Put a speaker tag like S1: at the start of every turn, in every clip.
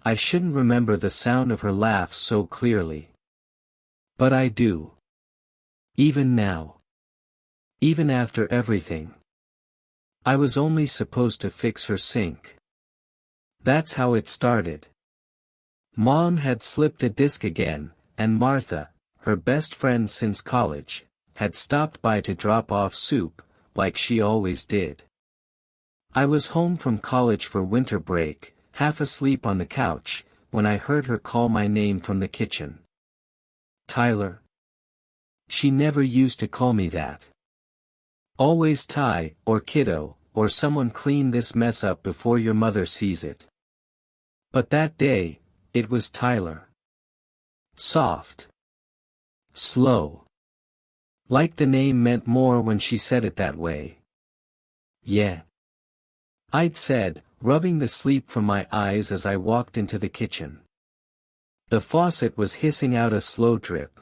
S1: I shouldn't remember the sound of her laugh so clearly. But I do. Even now. Even after everything. I was only supposed to fix her sink. That's how it started. Mom had slipped a disc again, and Martha, her best friend since college, had stopped by to drop off soup, like she always did. I was home from college for winter break, half asleep on the couch, when I heard her call my name from the kitchen. Tyler. She never used to call me that. Always Ty, or kiddo, or someone clean this mess up before your mother sees it. But that day, it was Tyler. Soft. Slow. Like the name meant more when she said it that way. Yeah. I'd said, rubbing the sleep from my eyes as I walked into the kitchen. The faucet was hissing out a slow drip.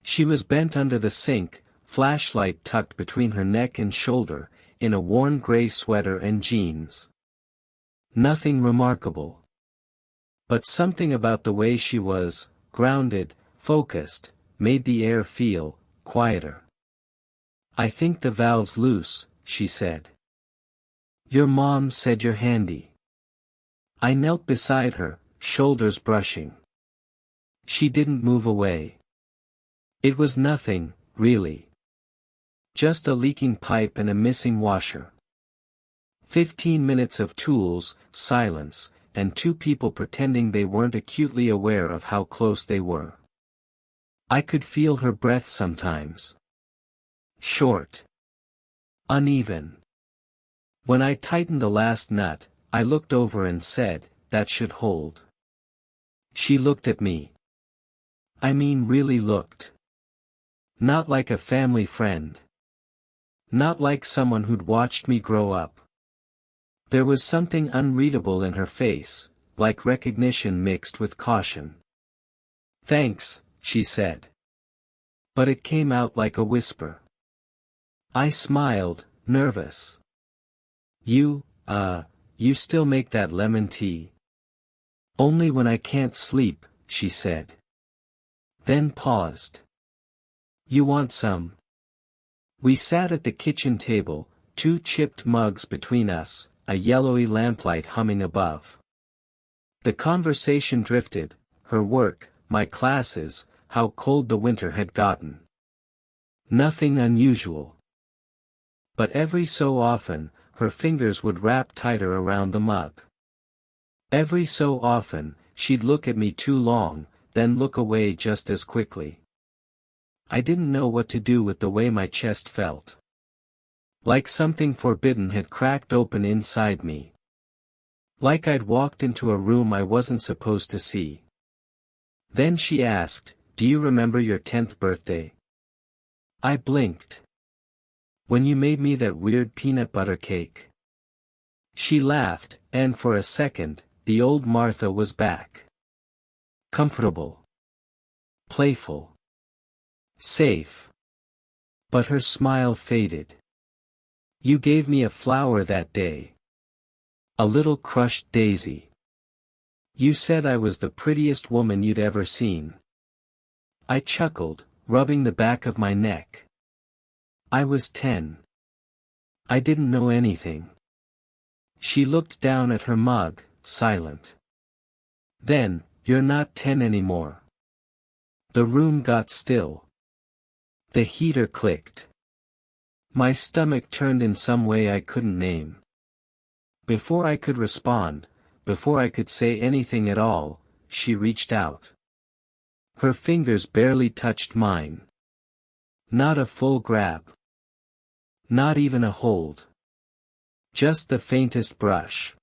S1: She was bent under the sink, flashlight tucked between her neck and shoulder, in a worn gray sweater and jeans. Nothing remarkable. But something about the way she was, grounded, focused, made the air feel quieter. I think the valve's loose, she said. Your mom said you're handy. I knelt beside her, shoulders brushing. She didn't move away. It was nothing, really. Just a leaking pipe and a missing washer. 15 minutes of tools, silence, and two people pretending they weren't acutely aware of how close they were. I could feel her breath sometimes. Short. Uneven. When I tightened the last nut, I looked over and said, that should hold. She looked at me. I mean really looked. Not like a family friend. Not like someone who'd watched me grow up. There was something unreadable in her face, like recognition mixed with caution. Thanks, she said. But it came out like a whisper. I smiled, nervous. You still make that lemon tea? Only when I can't sleep, she said. Then paused. You want some? We sat at the kitchen table, two chipped mugs between us, a yellowy lamplight humming above. The conversation drifted, her work, my classes, how cold the winter had gotten. Nothing unusual. But every so often, her fingers would wrap tighter around the mug. Every so often, she'd look at me too long, then look away just as quickly. I didn't know what to do with the way my chest felt. Like something forbidden had cracked open inside me. Like I'd walked into a room I wasn't supposed to see. Then she asked, do you remember your 10th birthday? I blinked. When you made me that weird peanut butter cake. She laughed, and for a second, the old Martha was back. Comfortable. Playful. Safe. But her smile faded. You gave me a flower that day. A little crushed daisy. You said I was the prettiest woman you'd ever seen. I chuckled, rubbing the back of my neck. I was 10. I didn't know anything. She looked down at her mug, silent. Then, you're not 10 anymore. The room got still. The heater clicked. My stomach turned in some way I couldn't name. Before I could respond, before I could say anything at all, she reached out. Her fingers barely touched mine. Not a full grab. Not even a hold. Just the faintest brush.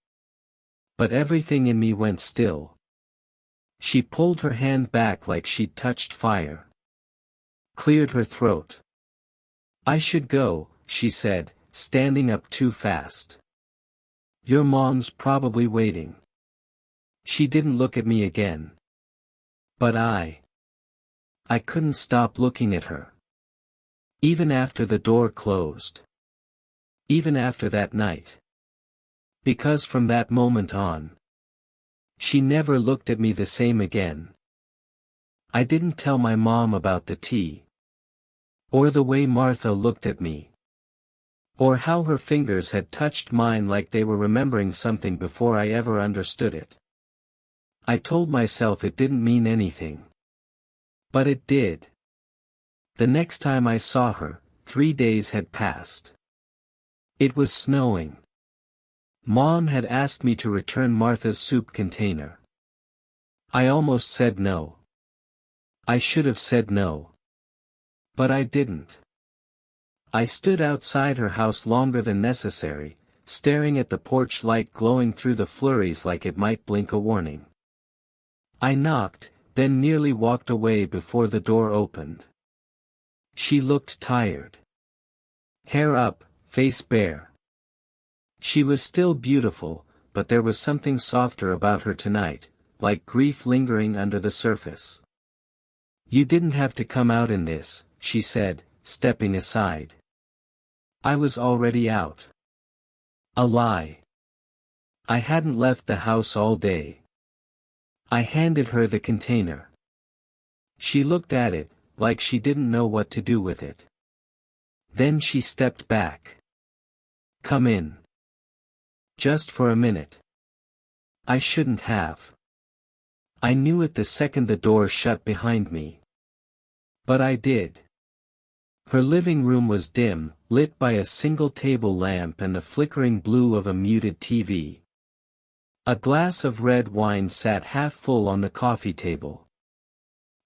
S1: But everything in me went still. She pulled her hand back like she'd touched fire. Cleared her throat. I should go, she said, standing up too fast. Your mom's probably waiting. She didn't look at me again. But I couldn't stop looking at her. Even after the door closed. Even after that night. Because from that moment on, She never looked at me the same again. I didn't tell my mom about the tea. Or the way Martha looked at me. Or how her fingers had touched mine like they were remembering something before I ever understood it. I told myself it didn't mean anything. But it did. The next time I saw her, 3 days had passed. It was snowing. Mom had asked me to return Martha's soup container. I almost said no. I should have said no. But I didn't. I stood outside her house longer than necessary, staring at the porch light glowing through the flurries like it might blink a warning. I knocked, then nearly walked away before the door opened. She looked tired. Hair up, face bare. She was still beautiful, but there was something softer about her tonight, like grief lingering under the surface. "You didn't have to come out in this," she said, stepping aside. I was already out. A lie. I hadn't left the house all day. I handed her the container. She looked at it, like she didn't know what to do with it. Then she stepped back. "Come in." Just for a minute. I shouldn't have. I knew it the second the door shut behind me. But I did. Her living room was dim, lit by a single table lamp and the flickering blue of a muted TV. A glass of red wine sat half full on the coffee table.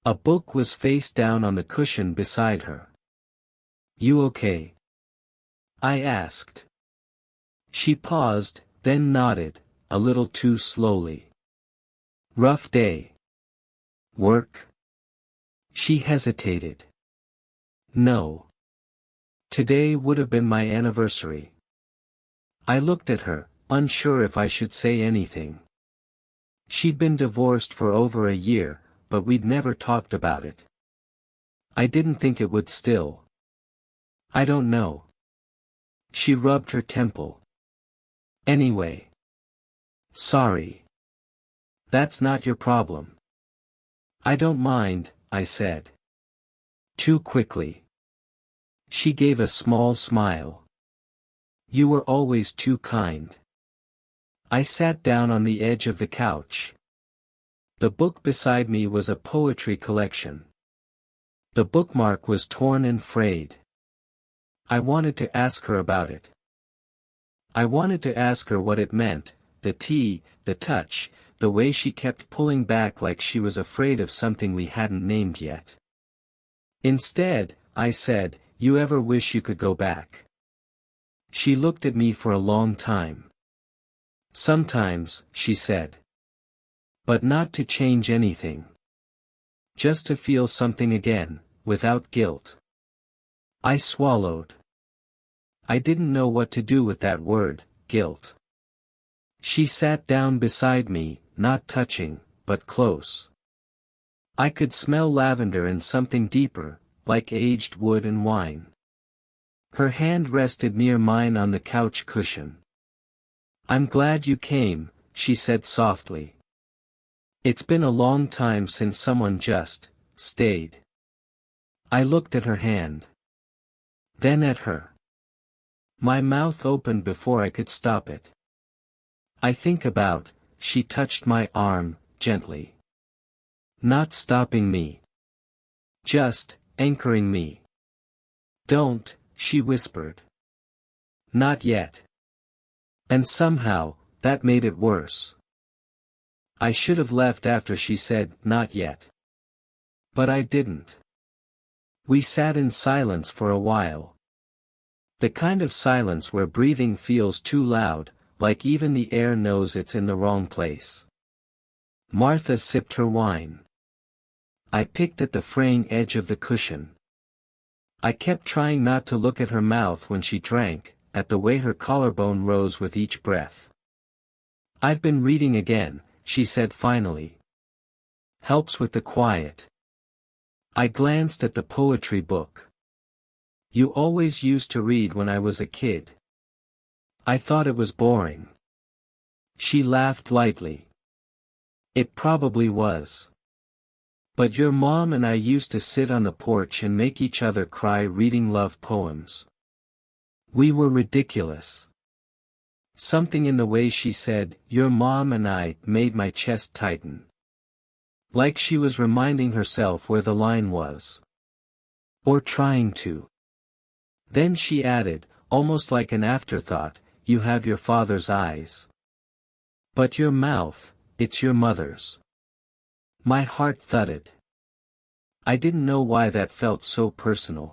S1: A book was face down on the cushion beside her. "You okay?" I asked. She paused, then nodded, a little too slowly. "Rough day. Work?" She hesitated. "No. Today would have been my anniversary." I looked at her, unsure if I should say anything. She'd been divorced for over a year, but we'd never talked about it. I didn't think it would still. "I don't know." She rubbed her temple. "Anyway. Sorry. That's not your problem." "I don't mind," I said. Too quickly. She gave a small smile. "You were always too kind." I sat down on the edge of the couch. The book beside me was a poetry collection. The bookmark was torn and frayed. I wanted to ask her about it. I wanted to ask her what it meant, the tea, the touch, the way she kept pulling back like she was afraid of something we hadn't named yet. Instead, I said, "You ever wish you could go back?" She looked at me for a long time. "Sometimes," she said. "But not to change anything. Just to feel something again, without guilt." I swallowed. I didn't know what to do with that word, guilt. She sat down beside me, not touching, but close. I could smell lavender and something deeper, like aged wood and wine. Her hand rested near mine on the couch cushion. "I'm glad you came," she said softly. "It's been a long time since someone just stayed." I looked at her hand. Then at her. My mouth opened before I could stop it. "I think about," she touched my arm, gently. "Not stopping me. Just anchoring me." "Don't," she whispered. "Not yet." And somehow, that made it worse. I should have left after she said, "Not yet." But I didn't. We sat in silence for a while. The kind of silence where breathing feels too loud, like even the air knows it's in the wrong place. Martha sipped her wine. I picked at the fraying edge of the cushion. I kept trying not to look at her mouth when she drank, at the way her collarbone rose with each breath. "I've been reading again," she said finally. "Helps with the quiet." I glanced at the poetry book. "You always used to read when I was a kid." I thought it was boring. She laughed lightly. It probably was. But your mom and I used to sit on the porch and make each other cry reading love poems. We were ridiculous. Something in the way she said, "your mom and I," made my chest tighten. Like she was reminding herself where the line was. Or trying to. Then she added, almost like an afterthought, "You have your father's eyes. But your mouth, it's your mother's." My heart thudded. I didn't know why that felt so personal.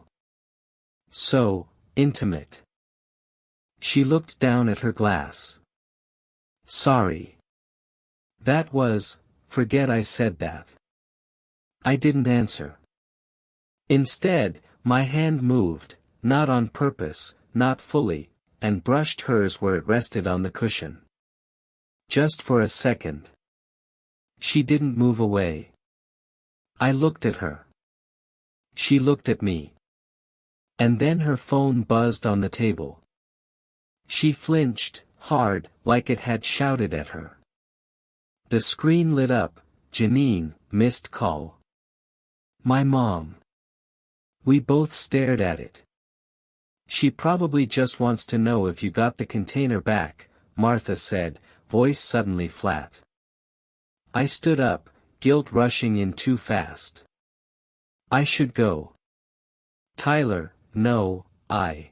S1: So intimate. She looked down at her glass. Sorry. That was, forget I said that. I didn't answer. Instead, my hand moved, not on purpose, not fully, and brushed hers where it rested on the cushion. Just for a second. She didn't move away. I looked at her. She looked at me. And then her phone buzzed on the table. She flinched, hard, like it had shouted at her. The screen lit up, "Janine, missed call." My mom. We both stared at it. "She probably just wants to know if you got the container back," Martha said, voice suddenly flat. I stood up, guilt rushing in too fast. I should go. Tyler, no, I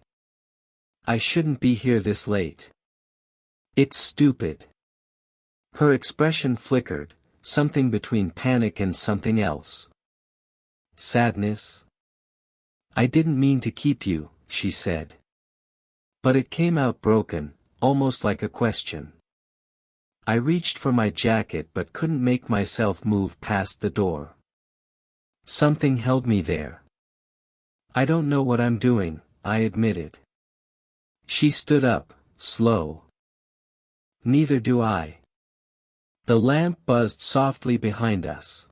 S1: shouldn't be here this late. It's stupid. Her expression flickered, something between panic and something else. Sadness? "I didn't mean to keep you," she said. But it came out broken, almost like a question. I reached for my jacket but couldn't make myself move past the door. Something held me there. "I don't know what I'm doing," I admitted. She stood up, slow. "Neither do I." The lamp buzzed softly behind us.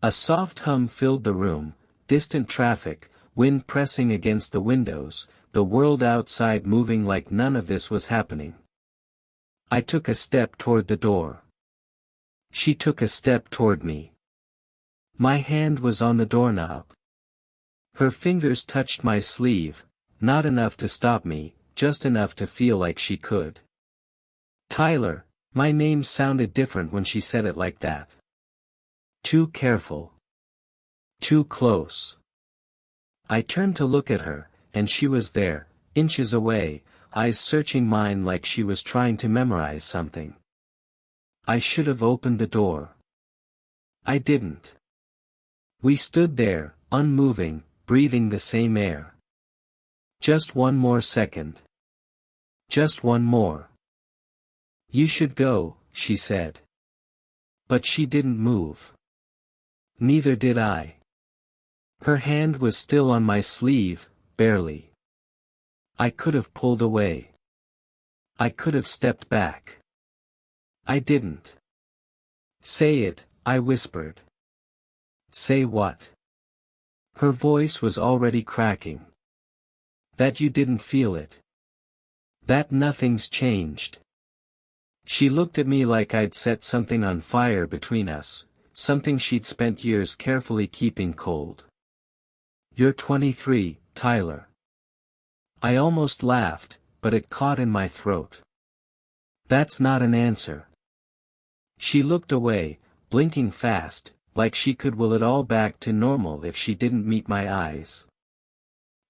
S1: A soft hum filled the room, distant traffic, wind pressing against the windows, the world outside moving like none of this was happening. I took a step toward the door. She took a step toward me. My hand was on the doorknob. Her fingers touched my sleeve, not enough to stop me, just enough to feel like she could. Tyler, my name sounded different when she said it like that. Too careful. Too close. I turned to look at her, and she was there, inches away, eyes searching mine like she was trying to memorize something. I should have opened the door. I didn't. We stood there, unmoving, breathing the same air. Just one more second. Just one more. "You should go," she said. But she didn't move. Neither did I. Her hand was still on my sleeve, barely. I could have pulled away. I could have stepped back. I didn't. "Say it," I whispered. "Say what?" Her voice was already cracking. "That you didn't feel it. That nothing's changed." She looked at me like I'd set something on fire between us, something she'd spent years carefully keeping cold. "You're 23, Tyler." I almost laughed, but it caught in my throat. "That's not an answer." She looked away, blinking fast, like she could will it all back to normal if she didn't meet my eyes.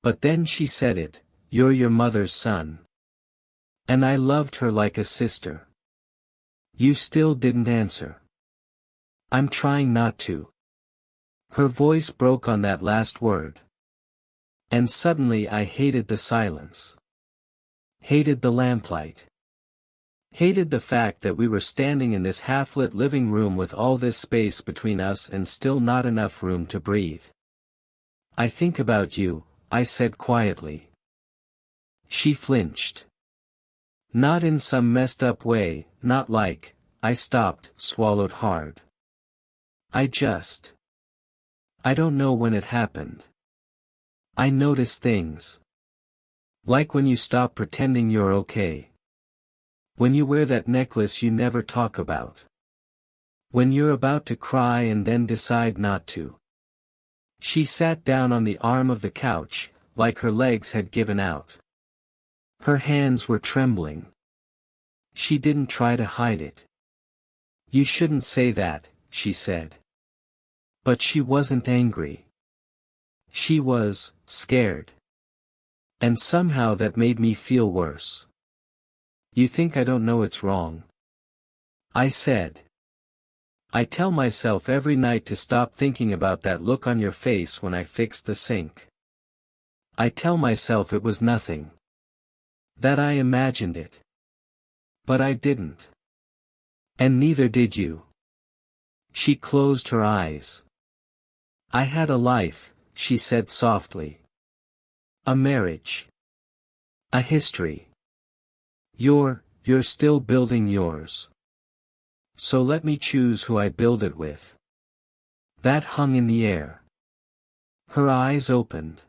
S1: But then she said it, "You're your mother's son." And I loved her like a sister. "You still didn't answer." "I'm trying not to." Her voice broke on that last word. And suddenly I hated the silence. Hated the lamplight. Hated the fact that we were standing in this half-lit living room with all this space between us and still not enough room to breathe. "I think about you," I said quietly. She flinched. Not in some messed up way, not like, I stopped, swallowed hard. I don't know when it happened. I notice things. Like when you stop pretending you're okay. When you wear that necklace you never talk about. When you're about to cry and then decide not to. She sat down on the arm of the couch, like her legs had given out. Her hands were trembling. She didn't try to hide it. You shouldn't say that, she said. But she wasn't angry. She was scared. And somehow that made me feel worse. You think I don't know it's wrong? I said. I tell myself every night to stop thinking about that look on your face when I fixed the sink. I tell myself it was nothing. That I imagined it. But I didn't. And neither did you. She closed her eyes. I had a life, she said softly. A marriage. A history. You're still building yours. So let me choose who I build it with. That hung in the air. Her eyes opened.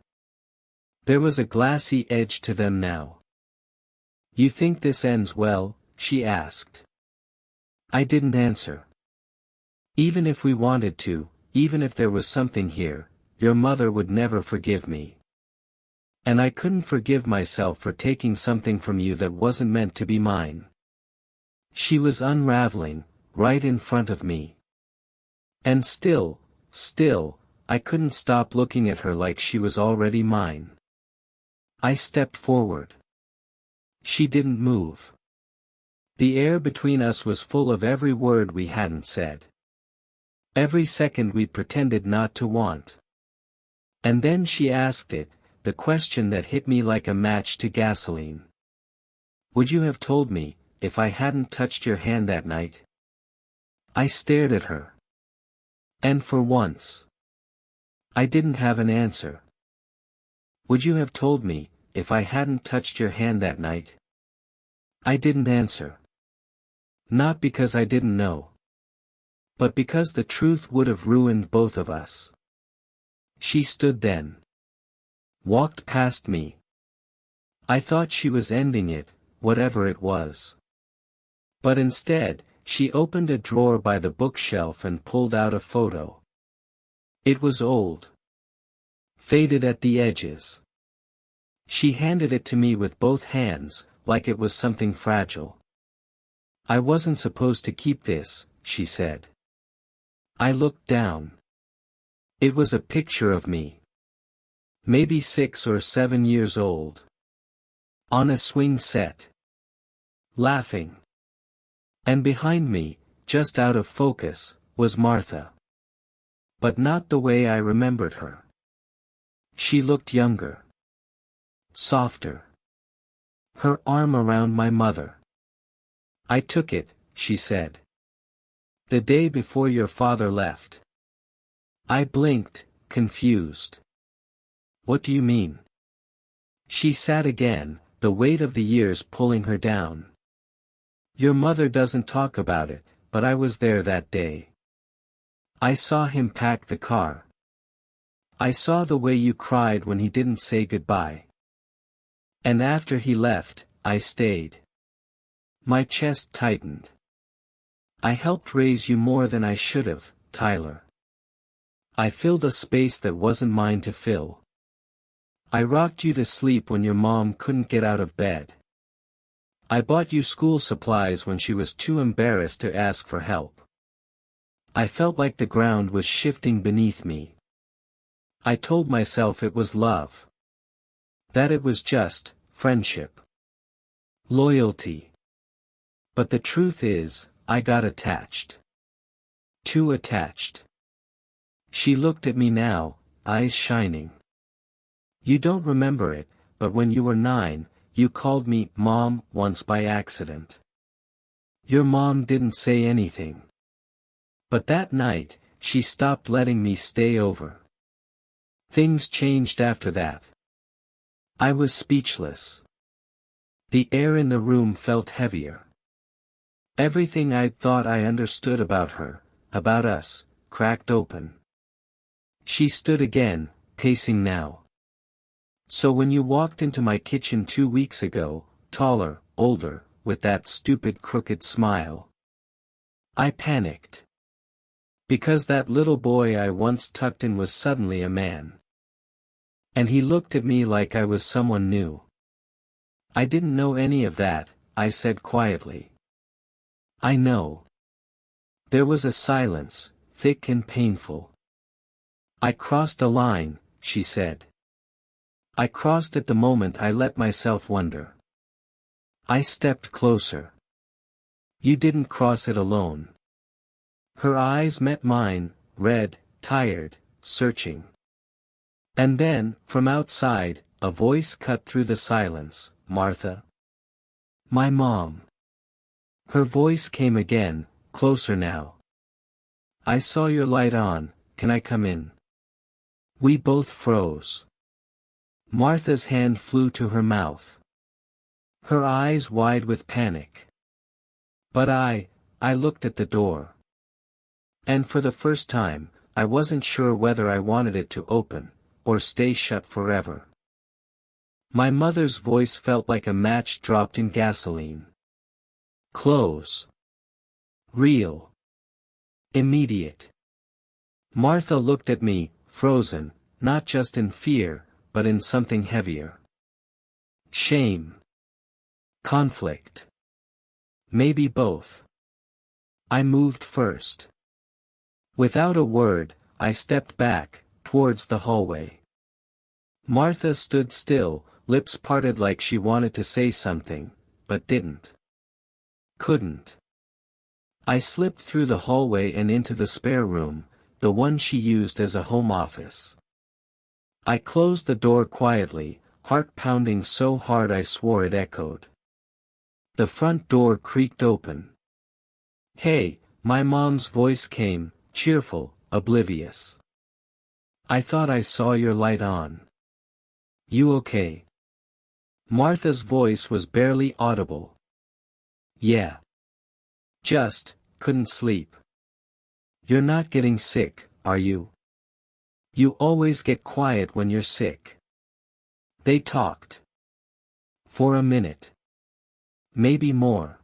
S1: There was a glassy edge to them now. You think this ends well? She asked. I didn't answer. Even if we wanted to, even if there was something here, your mother would never forgive me. And I couldn't forgive myself for taking something from you that wasn't meant to be mine. She was unraveling, right in front of me. And still, I couldn't stop looking at her like she was already mine. I stepped forward. She didn't move. The air between us was full of every word we hadn't said. Every second we pretended not to want. And then she asked it, the question that hit me like a match to gasoline. Would you have told me, if I hadn't touched your hand that night? I stared at her. And for once, I didn't have an answer. Would you have told me, if I hadn't touched your hand that night? I didn't answer. Not because I didn't know. But because the truth would have ruined both of us. She stood then. Walked past me. I thought she was ending it, whatever it was. But instead, she opened a drawer by the bookshelf and pulled out a photo. It was old. Faded at the edges. She handed it to me with both hands, like it was something fragile. I wasn't supposed to keep this, she said. I looked down. It was a picture of me. Maybe 6 or 7 years old. On a swing set. Laughing. And behind me, just out of focus, was Martha. But not the way I remembered her. She looked younger. Softer. Her arm around my mother. I took it, she said. The day before your father left. I blinked, confused. What do you mean? She sat again, the weight of the years pulling her down. Your mother doesn't talk about it, but I was there that day. I saw him pack the car. I saw the way you cried when he didn't say goodbye. And after he left, I stayed. My chest tightened. I helped raise you more than I should have, Tyler. I filled a space that wasn't mine to fill. I rocked you to sleep when your mom couldn't get out of bed. I bought you school supplies when she was too embarrassed to ask for help. I felt like the ground was shifting beneath me. I told myself it was love. That it was just friendship. Loyalty. But the truth is, I got attached. Too attached. She looked at me now, eyes shining. You don't remember it, but when you were 9, you called me Mom once by accident. Your mom didn't say anything. But that night, she stopped letting me stay over. Things changed after that. I was speechless. The air in the room felt heavier. Everything I'd thought I understood about her, about us, cracked open. She stood again, pacing now. So when you walked into my kitchen 2 weeks ago, taller, older, with that stupid crooked smile, I panicked. Because that little boy I once tucked in was suddenly a man. And he looked at me like I was someone new. I didn't know any of that, I said quietly. I know. There was a silence, thick and painful. I crossed a line, she said. I crossed it the moment I let myself wonder. I stepped closer. You didn't cross it alone. Her eyes met mine, red, tired, searching. And then, from outside, a voice cut through the silence, Martha. My mom. Her voice came again, closer now. I saw your light on, can I come in? We both froze. Martha's hand flew to her mouth. Her eyes wide with panic. But I looked at the door. And for the first time, I wasn't sure whether I wanted it to open, or stay shut forever. My mother's voice felt like a match dropped in gasoline. Close. Real. Immediate. Martha looked at me, frozen, not just in fear, but in something heavier. Shame. Conflict. Maybe both. I moved first. Without a word, I stepped back, towards the hallway. Martha stood still, lips parted like she wanted to say something, but didn't. Couldn't. I slipped through the hallway and into the spare room, the one she used as a home office. I closed the door quietly, heart pounding so hard I swore it echoed. The front door creaked open. Hey, my mom's voice came, cheerful, oblivious. I thought I saw your light on. You okay? Martha's voice was barely audible. Yeah. Just, couldn't sleep. You're not getting sick, are you? You always get quiet when you're sick. They talked. For a minute. Maybe more.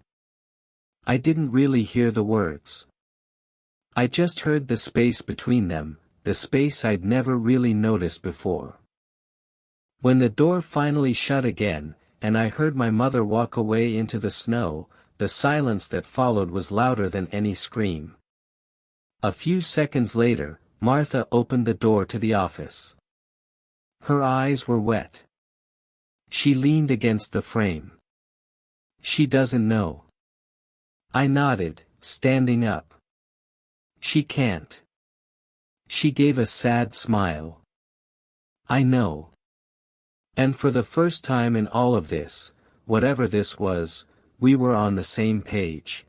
S1: I didn't really hear the words. I just heard the space between them, the space I'd never really noticed before. When the door finally shut again, and I heard my mother walk away into the snow, the silence that followed was louder than any scream. A few seconds later, Martha opened the door to the office. Her eyes were wet. She leaned against the frame. She doesn't know. I nodded, standing up. She can't. She gave a sad smile. I know. And for the first time in all of this, whatever this was, we were on the same page.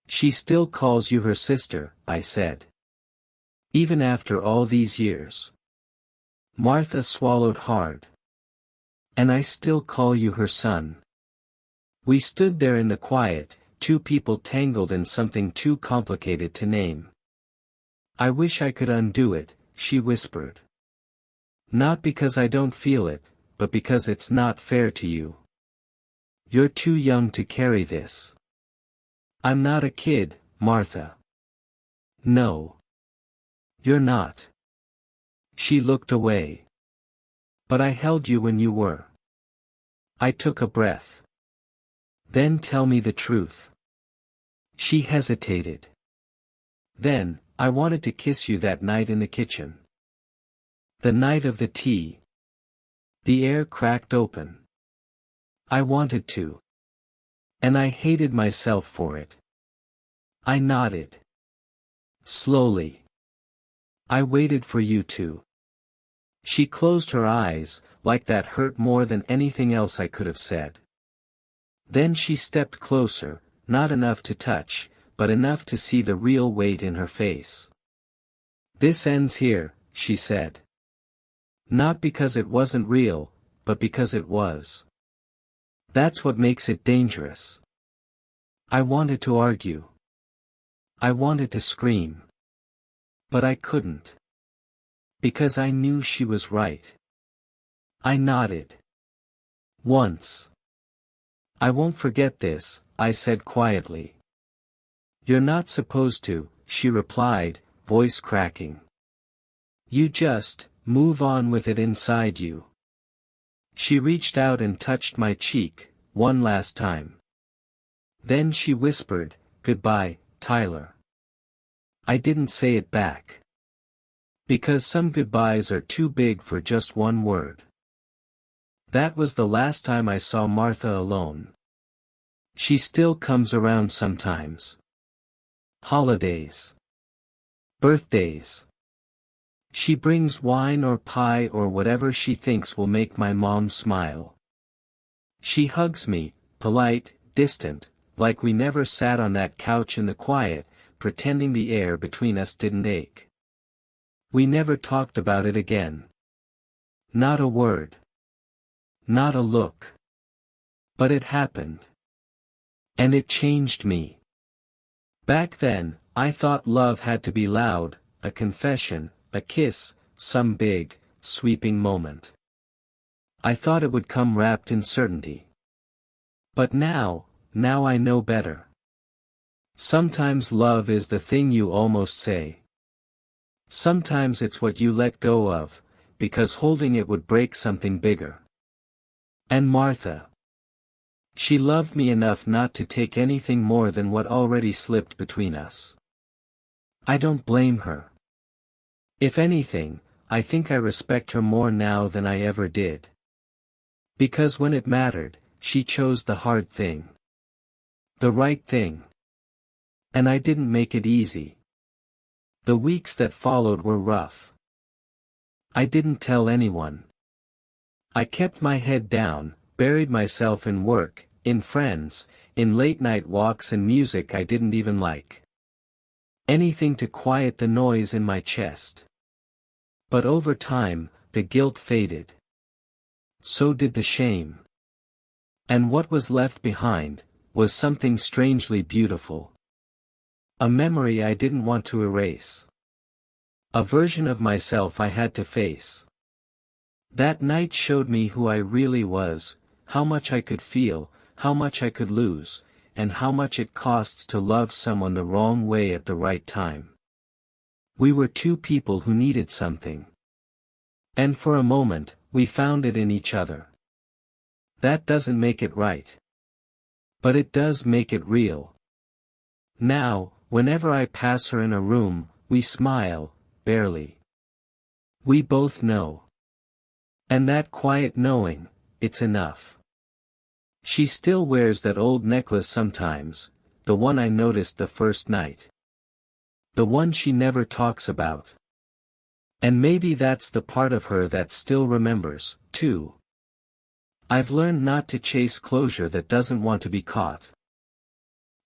S1: She still calls you her sister, I said. Even after all these years. Martha swallowed hard. And I still call you her son. We stood there in the quiet, two people tangled in something too complicated to name. I wish I could undo it, she whispered. Not because I don't feel it, but because it's not fair to you. You're too young to carry this. I'm not a kid, Martha. No. You're not. She looked away. But I held you when you were. I took a breath. Then tell me the truth. She hesitated. Then, I wanted to kiss you that night in the kitchen. The night of the tea. The air cracked open. I wanted to. And I hated myself for it. I nodded. Slowly. I waited for you to. She closed her eyes, like that hurt more than anything else I could have said. Then she stepped closer, not enough to touch, but enough to see the real weight in her face. This ends here, she said. Not because it wasn't real, but because it was. That's what makes it dangerous. I wanted to argue. I wanted to scream. But I couldn't. Because I knew she was right. I nodded. Once. I won't forget this, I said quietly. You're not supposed to, she replied, voice cracking. You just, move on with it inside you. She reached out and touched my cheek, one last time. Then she whispered, goodbye, Tyler. I didn't say it back. Because some goodbyes are too big for just one word. That was the last time I saw Martha alone. She still comes around sometimes. Holidays. Birthdays. She brings wine or pie or whatever she thinks will make my mom smile. She hugs me, polite, distant, like we never sat on that couch in the quiet, pretending the air between us didn't ache. We never talked about it again. Not a word. Not a look. But it happened. And it changed me. Back then, I thought love had to be loud, a confession, a kiss, some big, sweeping moment. I thought it would come wrapped in certainty. But now I know better. Sometimes love is the thing you almost say. Sometimes it's what you let go of, because holding it would break something bigger. And Martha. She loved me enough not to take anything more than what already slipped between us. I don't blame her. If anything, I think I respect her more now than I ever did. Because when it mattered, she chose the hard thing. The right thing. And I didn't make it easy. The weeks that followed were rough. I didn't tell anyone. I kept my head down, buried myself in work, in friends, in late-night walks and music I didn't even like. Anything to quiet the noise in my chest. But over time, the guilt faded. So did the shame. And what was left behind, was something strangely beautiful. A memory I didn't want to erase. A version of myself I had to face. That night showed me who I really was, how much I could feel, how much I could lose, and how much it costs to love someone the wrong way at the right time. We were two people who needed something. And for a moment, we found it in each other. That doesn't make it right. But it does make it real. Now, whenever I pass her in a room, we smile, barely. We both know. And that quiet knowing, it's enough. She still wears that old necklace sometimes, the one I noticed the first night. The one she never talks about. And maybe that's the part of her that still remembers, too. I've learned not to chase closure that doesn't want to be caught.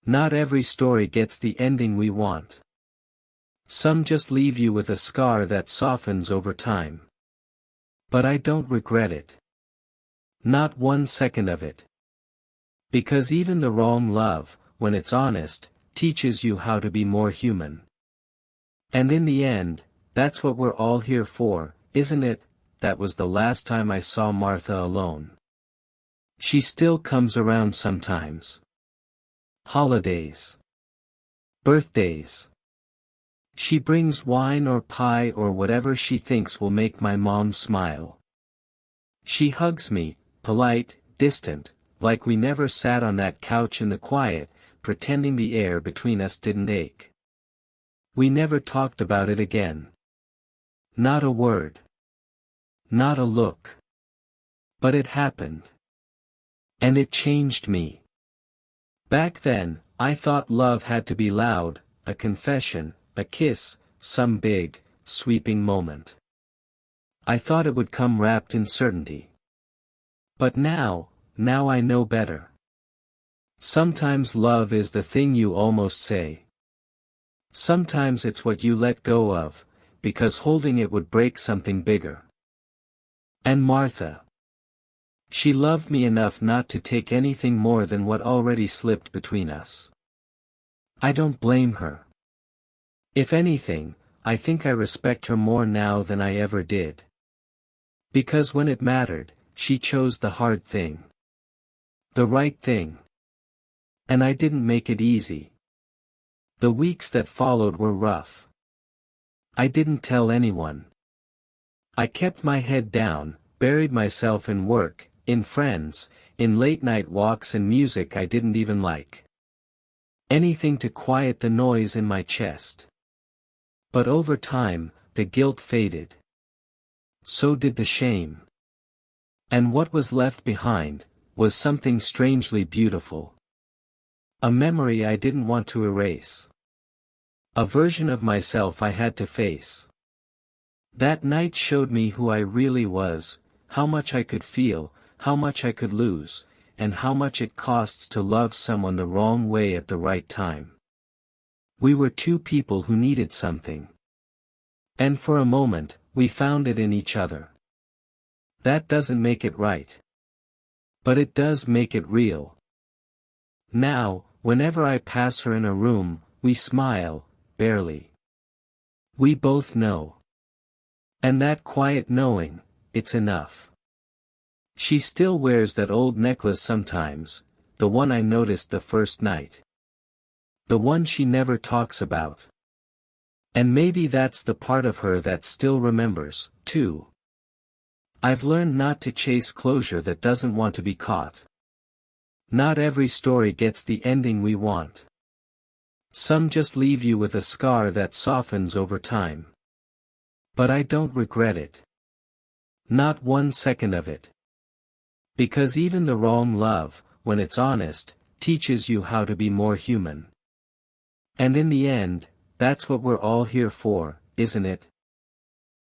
S1: Not every story gets the ending we want. Some just leave you with a scar that softens over time. But I don't regret it. Not 1 second of it. Because even the wrong love, when it's honest, teaches you how to be more human. And in the end, that's what we're all here for, isn't it? That was the last time I saw Martha alone. She still comes around sometimes. Holidays. Birthdays. She brings wine or pie or whatever she thinks will make my mom smile. She hugs me, polite, distant, like we never sat on that couch in the quiet, pretending the air between us didn't ache. We never talked about it again. Not a word. Not a look. But it happened. And it changed me. Back then, I thought love had to be loud, a confession, a kiss, some big, sweeping moment. I thought it would come wrapped in certainty. But now I know better. Sometimes love is the thing you almost say. Sometimes it's what you let go of, because holding it would break something bigger. And Martha. She loved me enough not to take anything more than what already slipped between us. I don't blame her. If anything, I think I respect her more now than I ever did. Because when it mattered, she chose the hard thing. The right thing. And I didn't make it easy. The weeks that followed were rough. I didn't tell anyone. I kept my head down, buried myself in work, in friends, in late-night walks and music I didn't even like. Anything to quiet the noise in my chest. But over time, the guilt faded. So did the shame. And what was left behind, was something strangely beautiful. A memory I didn't want to erase. A version of myself I had to face. That night showed me who I really was, how much I could feel, how much I could lose, and how much it costs to love someone the wrong way at the right time. We were two people who needed something. And for a moment, we found it in each other. That doesn't make it right. But it does make it real. Now, whenever I pass her in a room, we smile, barely. We both know. And that quiet knowing, it's enough. She still wears that old necklace sometimes, the one I noticed the first night. The one she never talks about. And maybe that's the part of her that still remembers, too. I've learned not to chase closure that doesn't want to be caught. Not every story gets the ending we want. Some just leave you with a scar that softens over time. But I don't regret it. Not 1 second of it. Because even the wrong love, when it's honest, teaches you how to be more human. And in the end, that's what we're all here for, isn't it?